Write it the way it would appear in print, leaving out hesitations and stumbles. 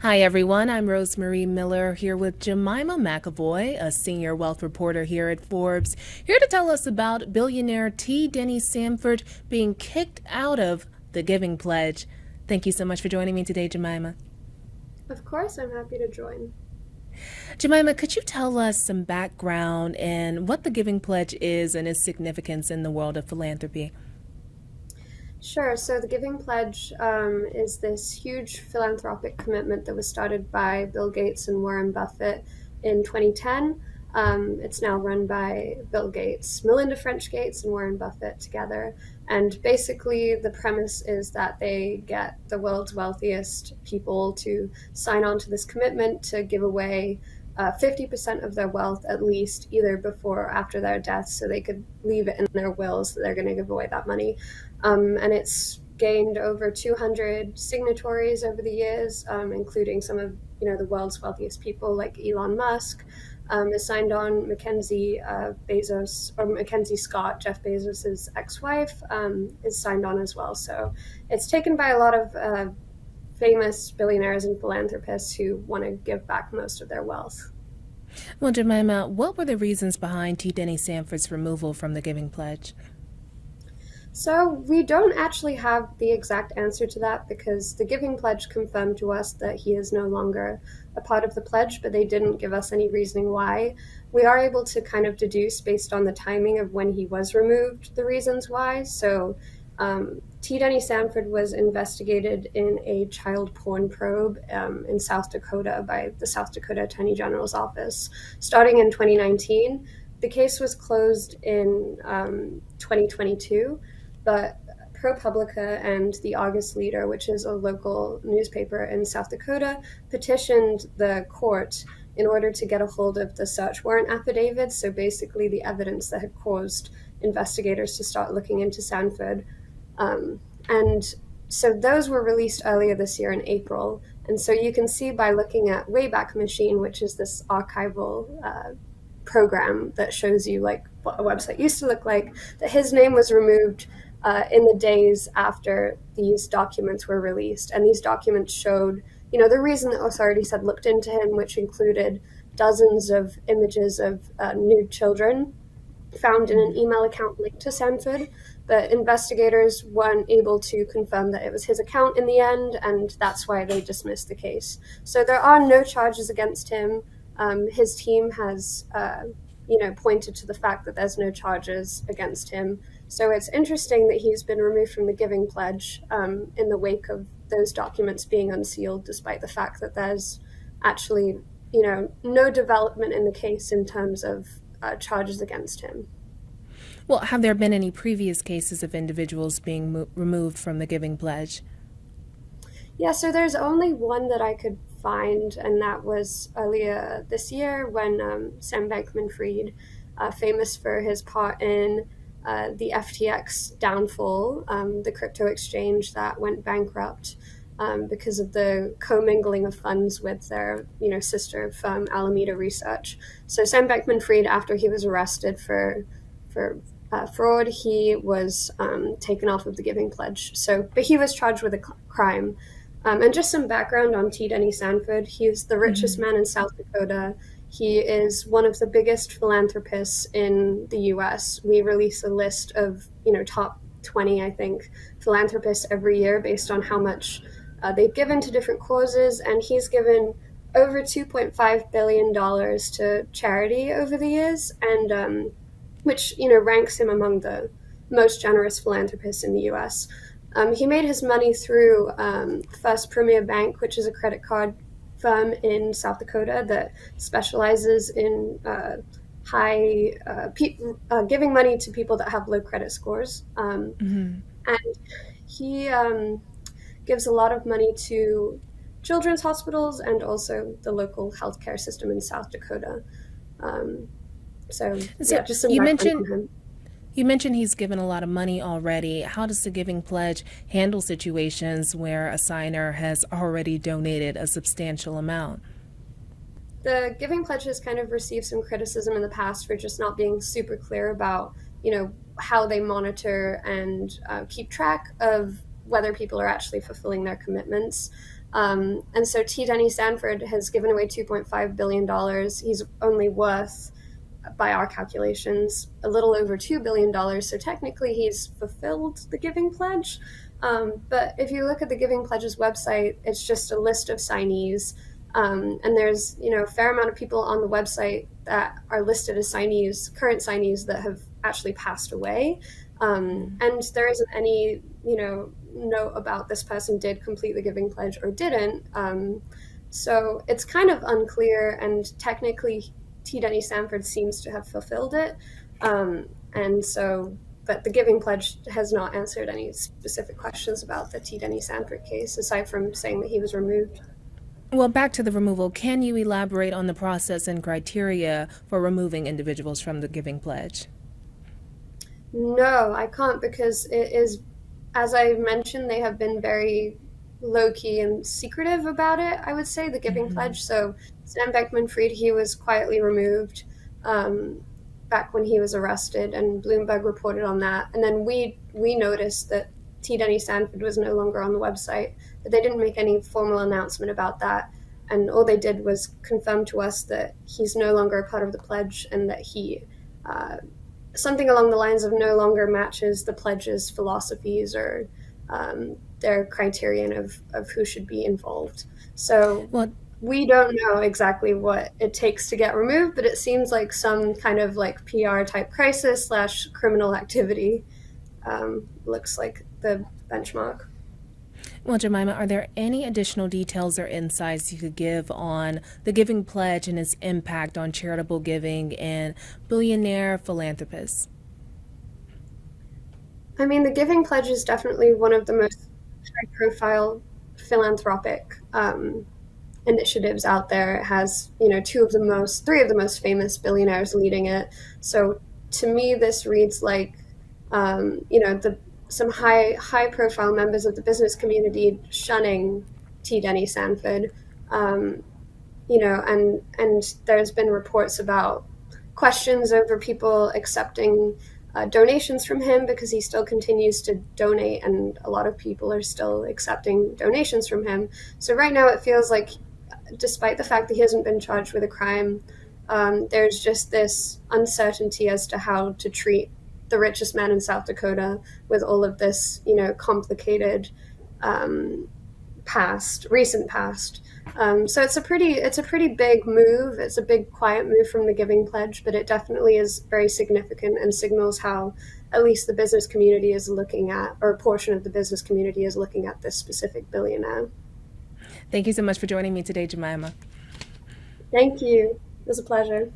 Hi, everyone. I'm Rosemary Miller here with Jemima McEvoy, a senior wealth reporter here at Forbes, here to tell us about billionaire Denny Sanford being kicked out of the Giving Pledge. Thank you so much for joining me today, Jemima. Of course, I'm happy to join. Jemima, could you tell us some background and what the Giving Pledge is and its significance in the world of philanthropy? Sure. So the Giving Pledge is this huge philanthropic commitment that was started by Bill Gates and Warren Buffett in 2010. It's now run by Bill Gates, Melinda French Gates, and Warren Buffett together. And basically, the premise is that they get the world's wealthiest people to sign on to this commitment to give away 50% of their wealth at least, either before or after their death, so they could leave it in their wills that they're going to give away that money. And it's gained over 200 signatories over the years, including some of the world's wealthiest people like Elon Musk. Is signed on. Mackenzie Bezos, or Mackenzie Scott, Jeff Bezos' ex-wife, is signed on as well. So it's taken by a lot of famous billionaires and philanthropists who want to give back most of their wealth. Well, Jemima, what were the reasons behind Denny Sanford's removal from the Giving Pledge? So we don't actually have the exact answer to that because the Giving Pledge confirmed to us that he is no longer a part of the pledge, but they didn't give us any reasoning why. We are able to kind of deduce based on the timing of when he was removed the reasons why. So Denny Sanford was investigated in a child porn probe in South Dakota by the South Dakota Attorney General's office starting in 2019. The case was closed in 2022. But ProPublica and the August Leader, which is a local newspaper in South Dakota, petitioned the court in order to get a hold of the search warrant affidavits, so basically the evidence that had caused investigators to start looking into Sanford. And so those were released earlier this year in April. And so you can see by looking at Wayback Machine, which is this archival program that shows you like what a website used to look like, that his name was removed in the days after these documents were released. And these documents showed, the reason the authorities had looked into him, which included dozens of images of nude children found in an email account linked to Sanford. But investigators weren't able to confirm that it was his account in the end, and that's why they dismissed the case. So there are no charges against him. His team has, pointed to the fact that there's no charges against him. So it's interesting that he's been removed from the Giving Pledge in the wake of those documents being unsealed, despite the fact that there's actually, no development in the case in terms of charges against him. Well, have there been any previous cases of individuals being removed from the Giving Pledge? Yeah, so there's only one that I could find, and that was earlier this year when Sam Bankman-Fried, famous for his part in the FTX downfall, the crypto exchange that went bankrupt because of the commingling of funds with their, sister firm Alameda Research. So Sam Bankman-Fried, after he was arrested for fraud, he was taken off of the Giving Pledge. But he was charged with a crime. And just some background on Denny Sanford. He's the richest man in South Dakota. He is one of the biggest philanthropists in the U.S. We release a list of, top 20, I think, philanthropists every year based on how much they've given to different causes. And he's given over $2.5 billion to charity over the years, and which, ranks him among the most generous philanthropists in the U.S. He made his money through First Premier Bank, which is a credit card firm in South Dakota that specializes in giving money to people that have low credit scores. And he gives a lot of money to children's hospitals and also the local healthcare system in South Dakota. So Just some you background mentioned on him. You mentioned he's given a lot of money already. How does the Giving Pledge handle situations where a signer has already donated a substantial amount? The Giving Pledge has kind of received some criticism in the past for just not being super clear about, how they monitor and keep track of whether people are actually fulfilling their commitments. And so Denny Sanford has given away $2.5 billion. He's only worth, by our calculations, a little over $2 billion. So technically he's fulfilled the Giving Pledge. But if you look at the Giving Pledge's website, it's just a list of signees. And there's, a fair amount of people on the website that are listed as signees, current signees that have actually passed away. And there isn't any, note about this person did complete the Giving Pledge or didn't. So it's kind of unclear, and technically Denny Sanford seems to have fulfilled it. But the Giving Pledge has not answered any specific questions about the Denny Sanford case, aside from saying that he was removed. Well, back to the removal, can you elaborate on the process and criteria for removing individuals from the Giving Pledge? No, I can't, because it is, as I mentioned, they have been very low-key and secretive about it, I would say, the Giving Pledge. So Sam Beckman-Fried, he was quietly removed back when he was arrested, and Bloomberg reported on that. And then we noticed that Denny Sanford was no longer on the website, but they didn't make any formal announcement about that. And all they did was confirm to us that he's no longer a part of the pledge, and that he, something along the lines of, no longer matches the pledge's philosophies or their criterion of who should be involved. So we don't know exactly what it takes to get removed, but it seems like some kind of like PR type crisis / criminal activity looks like the benchmark. Well, Jemima, are there any additional details or insights you could give on the Giving Pledge and its impact on charitable giving and billionaire philanthropists? I mean, the Giving Pledge is definitely one of the most high-profile philanthropic initiatives out there. It has, three of the most famous billionaires leading it. So to me, this reads like, some high-profile members of the business community shunning Denny Sanford. And there's been reports about questions over people accepting donations from him, because he still continues to donate, and a lot of people are still accepting donations from him. So right now it feels like, despite the fact that he hasn't been charged with a crime, there's just this uncertainty as to how to treat the richest man in South Dakota with all of this, complicated recent past. So it's a pretty big move. It's a big quiet move from the Giving Pledge, but it definitely is very significant and signals how at least the business community is looking at, or a portion of the business community is looking at, this specific billionaire. Thank you so much for joining me today, Jemima. Thank you. It was a pleasure.